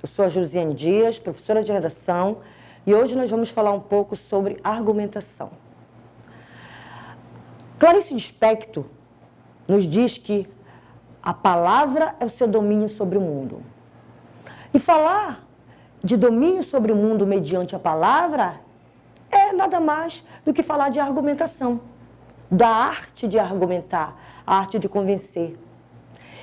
Eu sou a Josiane Dias, professora de redação, e hoje nós vamos falar um pouco sobre argumentação. Clarice Lispector nos diz que a palavra é o seu domínio sobre o mundo. E falar de domínio sobre o mundo mediante a palavra é nada mais do que falar de argumentação, da arte de argumentar, a arte de convencer.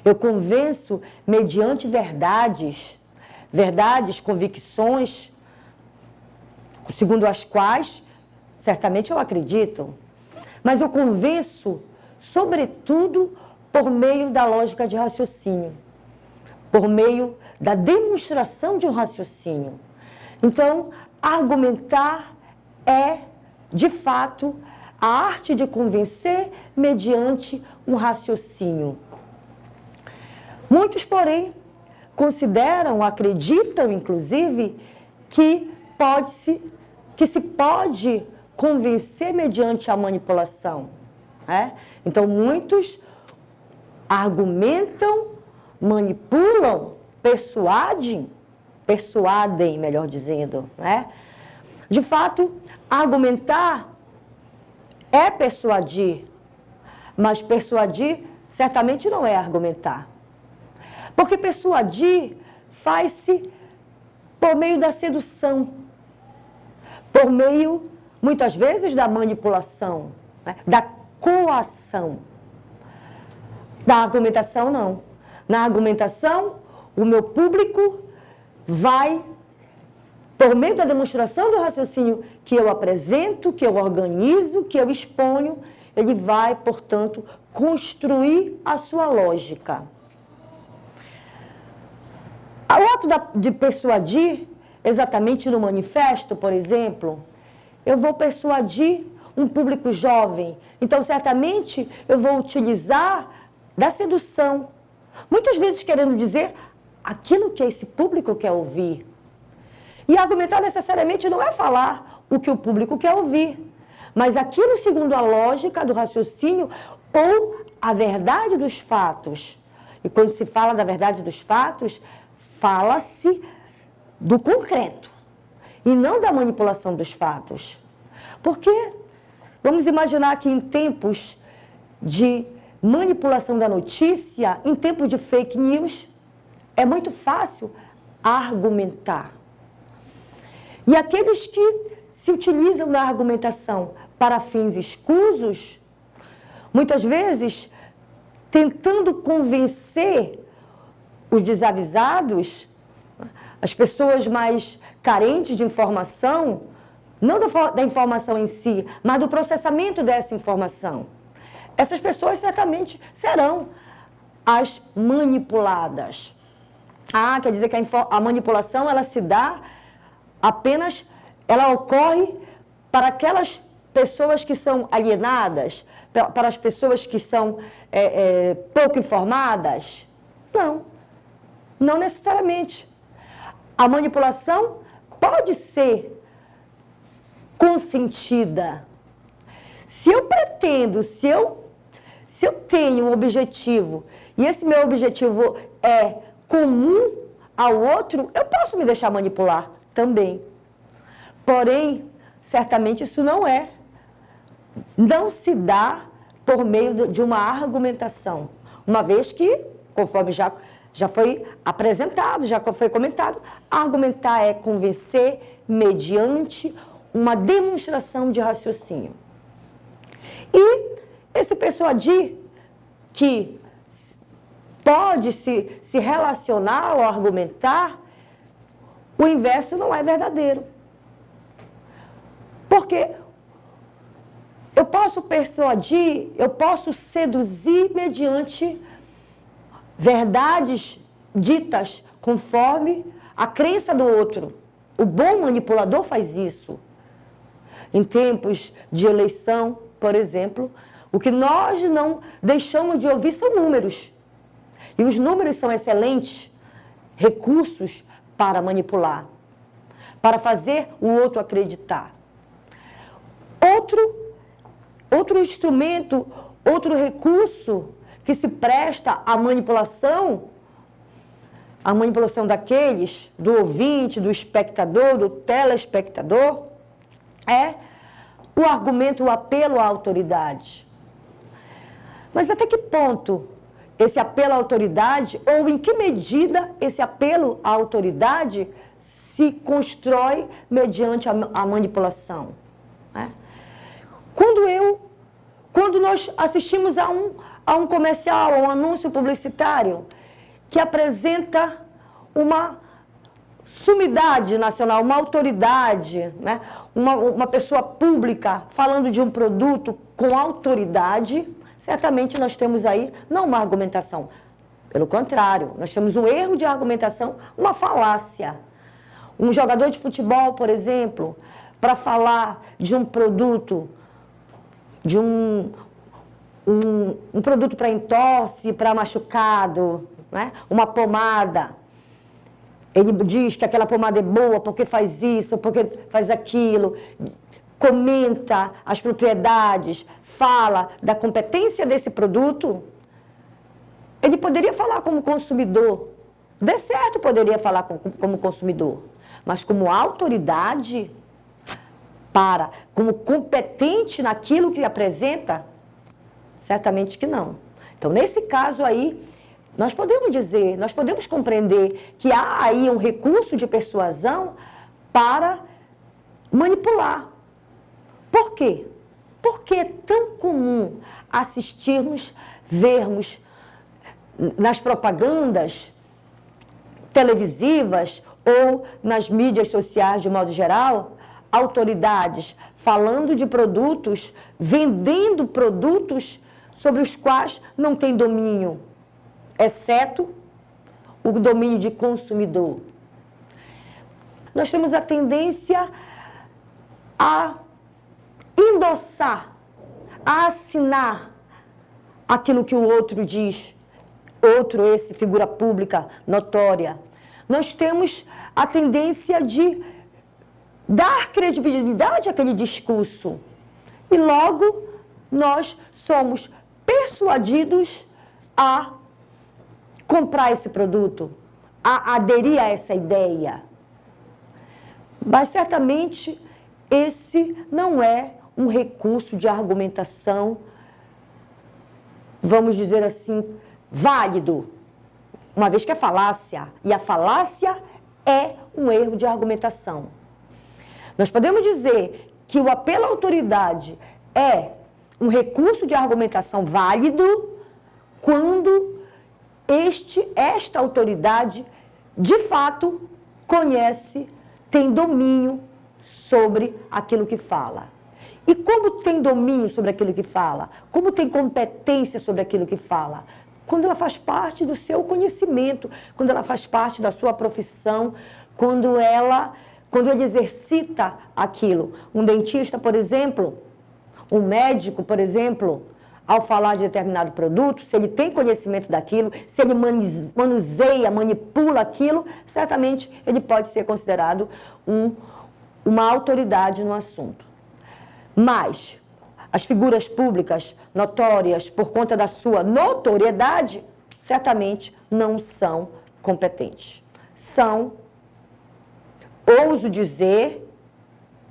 Eu convenço mediante verdades, convicções, segundo as quais certamente eu acredito, mas eu convenço, sobretudo, por meio da lógica de raciocínio, por meio da demonstração de um raciocínio. Então, argumentar é, de fato, a arte de convencer mediante um raciocínio. Muitos, porém, consideram, acreditam, inclusive, que se pode convencer mediante a manipulação. Né? Então, muitos argumentam, manipulam, persuadem, melhor dizendo. Né? De fato, argumentar é persuadir, mas persuadir certamente não é argumentar. Porque persuadir faz-se por meio da sedução, por meio, muitas vezes, da manipulação, né? Da coação. Da argumentação, não. Na argumentação, o meu público vai, por meio da demonstração do raciocínio que eu apresento, que eu organizo, que eu exponho, ele vai, portanto, construir a sua lógica. O ato de persuadir, exatamente no manifesto, por exemplo, eu vou persuadir um público jovem. Então, certamente, eu vou utilizar da sedução. Muitas vezes querendo dizer aquilo que esse público quer ouvir. E argumentar necessariamente não é falar o que o público quer ouvir, mas aquilo segundo a lógica do raciocínio ou a verdade dos fatos. E quando se fala da verdade dos fatos, fala-se do concreto e não da manipulação dos fatos. Porque vamos imaginar que em tempos de manipulação da notícia, em tempos de fake news, é muito fácil argumentar. E aqueles que se utilizam da argumentação para fins escusos, muitas vezes tentando convencer os desavisados, as pessoas mais carentes de informação, não da informação em si, mas do processamento dessa informação. Essas pessoas certamente serão as manipuladas. Quer dizer que a manipulação ela se dá apenas, ela ocorre para aquelas pessoas que são alienadas, para as pessoas que são pouco informadas? Não necessariamente. A manipulação pode ser consentida. Se eu pretendo, se eu tenho um objetivo, e esse meu objetivo é comum ao outro, eu posso me deixar manipular também. Porém, certamente isso não se dá por meio de uma argumentação. Uma vez que, conforme já foi apresentado, já foi comentado, argumentar é convencer mediante uma demonstração de raciocínio. E esse persuadir que pode se relacionar ou argumentar, o inverso não é verdadeiro. Porque eu posso persuadir, eu posso seduzir mediante verdades ditas conforme a crença do outro. O bom manipulador faz isso. Em tempos de eleição, por exemplo, o que nós não deixamos de ouvir são números. E os números são excelentes recursos para manipular, para fazer o outro acreditar. Outro instrumento, outro recurso que se presta à manipulação a manipulação daqueles, do ouvinte, do espectador, do telespectador, é o argumento, o apelo à autoridade. Mas até que ponto esse apelo à autoridade, ou em que medida esse apelo à autoridade se constrói mediante a manipulação? Né? Quando nós assistimos a um comercial, a um anúncio publicitário que apresenta uma sumidade nacional, uma autoridade, né? uma pessoa pública falando de um produto com autoridade, certamente nós temos aí não uma argumentação, pelo contrário, nós temos um erro de argumentação, uma falácia. Um jogador de futebol, por exemplo, para falar de um produto, de um produto para entorse, para machucado, né? Uma pomada. Ele diz que aquela pomada é boa porque faz isso, porque faz aquilo, comenta as propriedades, fala da competência desse produto. Ele poderia falar como consumidor, de certo poderia falar como consumidor, mas como autoridade, como competente naquilo que apresenta, certamente que não. Então, nesse caso aí, nós podemos dizer, nós podemos compreender que há aí um recurso de persuasão para manipular. Por quê? Porque é tão comum assistirmos, vermos nas propagandas televisivas ou nas mídias sociais de modo geral, autoridades falando de produtos, vendendo produtos sobre os quais não tem domínio, exceto o domínio de consumidor. Nós temos a tendência a endossar, a assinar aquilo que o outro diz, outro esse, figura pública notória. Nós temos a tendência de dar credibilidade àquele discurso e logo nós somos persuadidos a comprar esse produto, a aderir a essa ideia. Mas certamente esse não é um recurso de argumentação, vamos dizer assim, válido, uma vez que é falácia, e a falácia é um erro de argumentação. Nós podemos dizer que o apelo à autoridade é um recurso de argumentação válido quando esta autoridade, de fato, conhece, tem domínio sobre aquilo que fala. E como tem domínio sobre aquilo que fala? Como tem competência sobre aquilo que fala? Quando ela faz parte do seu conhecimento, quando ela faz parte da sua profissão, quando ele exercita aquilo. Um dentista, por exemplo, um médico, por exemplo, ao falar de determinado produto, se ele tem conhecimento daquilo, se ele manuseia, manipula aquilo, certamente ele pode ser considerado uma autoridade no assunto. Mas as figuras públicas notórias, por conta da sua notoriedade, certamente não são competentes. São, ouso dizer,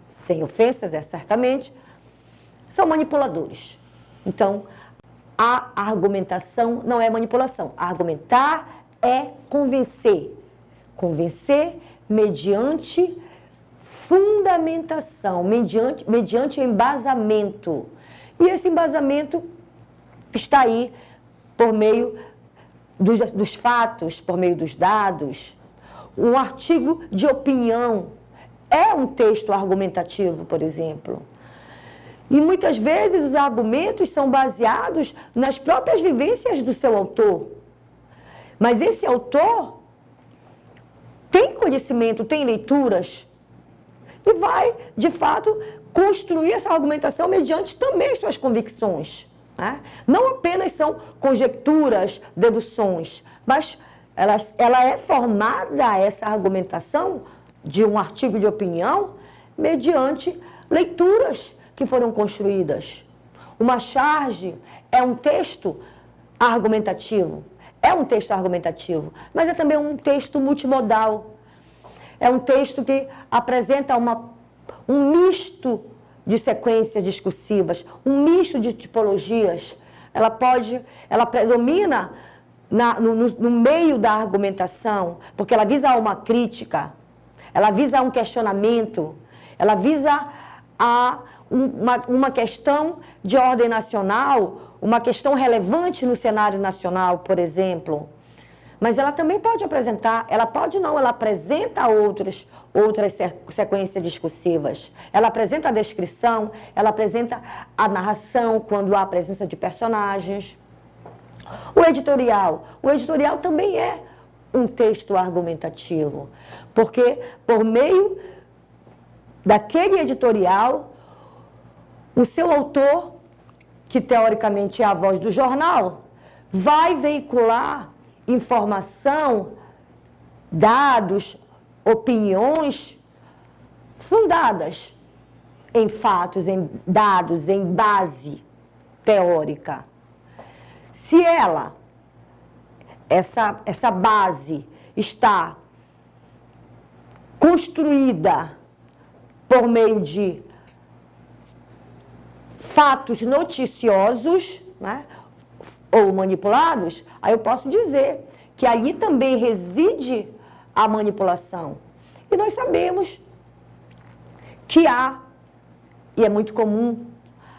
sem ofensas, certamente, são manipuladores. Então, a argumentação não é manipulação. Argumentar é convencer. Convencer mediante fundamentação, mediante embasamento. E esse embasamento está aí por meio dos fatos, por meio dos dados. Um artigo de opinião é um texto argumentativo, por exemplo. E muitas vezes os argumentos são baseados nas próprias vivências do seu autor. Mas esse autor tem conhecimento, tem leituras e vai, de fato, construir essa argumentação mediante também suas convicções. Né? Não apenas são conjecturas, deduções, mas ela é formada, essa argumentação de um artigo de opinião, mediante leituras que foram construídas. Uma charge é um texto argumentativo, é um texto argumentativo, mas é também um texto multimodal. É um texto que apresenta um misto de sequências discursivas, um misto de tipologias. Ela predomina no meio da argumentação, porque ela visa uma crítica, ela visa um questionamento, ela visa uma questão de ordem nacional, uma questão relevante no cenário nacional, por exemplo. Mas ela também pode apresentar, ela pode não, ela apresenta outras sequências discursivas. Ela apresenta a descrição, ela apresenta a narração quando há a presença de personagens. O editorial também é um texto argumentativo, porque por meio daquele editorial, o seu autor, que teoricamente é a voz do jornal, vai veicular informação, dados, opiniões fundadas em fatos, em dados, em base teórica. Se essa base está construída por meio de fatos noticiosos, né, ou manipulados, aí eu posso dizer que ali também reside a manipulação. E nós sabemos que há, e é muito comum,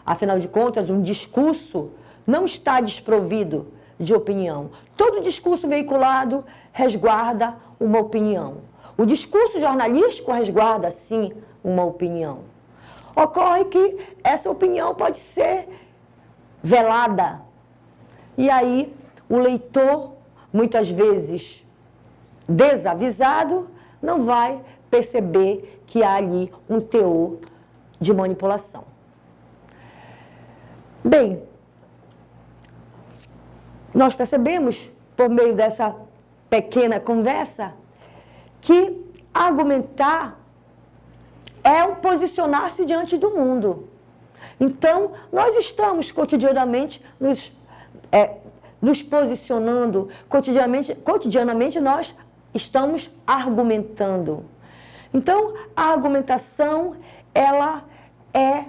afinal de contas, um discurso não está desprovido de opinião. Todo discurso veiculado resguarda uma opinião. O discurso jornalístico resguarda, sim, uma opinião. Ocorre que essa opinião pode ser velada. E aí, o leitor, muitas vezes desavisado, não vai perceber que há ali um teor de manipulação. Bem, nós percebemos, por meio dessa pequena conversa, que argumentar é um posicionar-se diante do mundo. Então, nós estamos cotidianamente nos posicionando, cotidianamente nós estamos argumentando. Então, a argumentação, ela é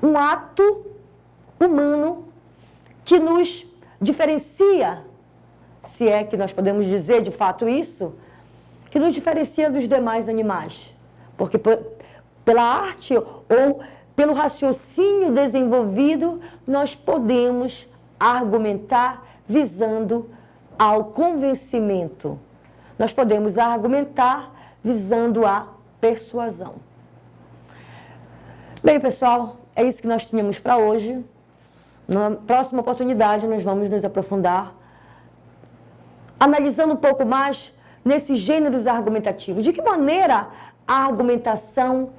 um ato humano que nos diferencia, se é que nós podemos dizer de fato isso, que nos diferencia dos demais animais. Porque pela arte ou pelo raciocínio desenvolvido, nós podemos argumentar visando ao convencimento. Nós podemos argumentar visando a persuasão. Bem, pessoal, é isso que nós tínhamos para hoje. Na próxima oportunidade, nós vamos nos aprofundar, analisando um pouco mais nesses gêneros argumentativos. De que maneira a argumentação,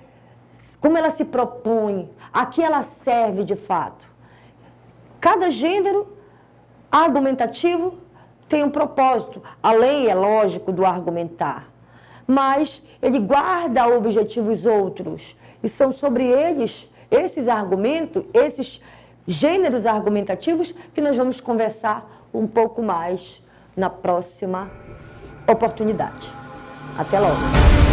como ela se propõe, a que ela serve de fato. Cada gênero argumentativo tem um propósito, além, é lógico, do argumentar. Mas ele guarda objetivos outros. E são sobre eles, esses argumentos, esses gêneros argumentativos, que nós vamos conversar um pouco mais na próxima oportunidade. Até logo!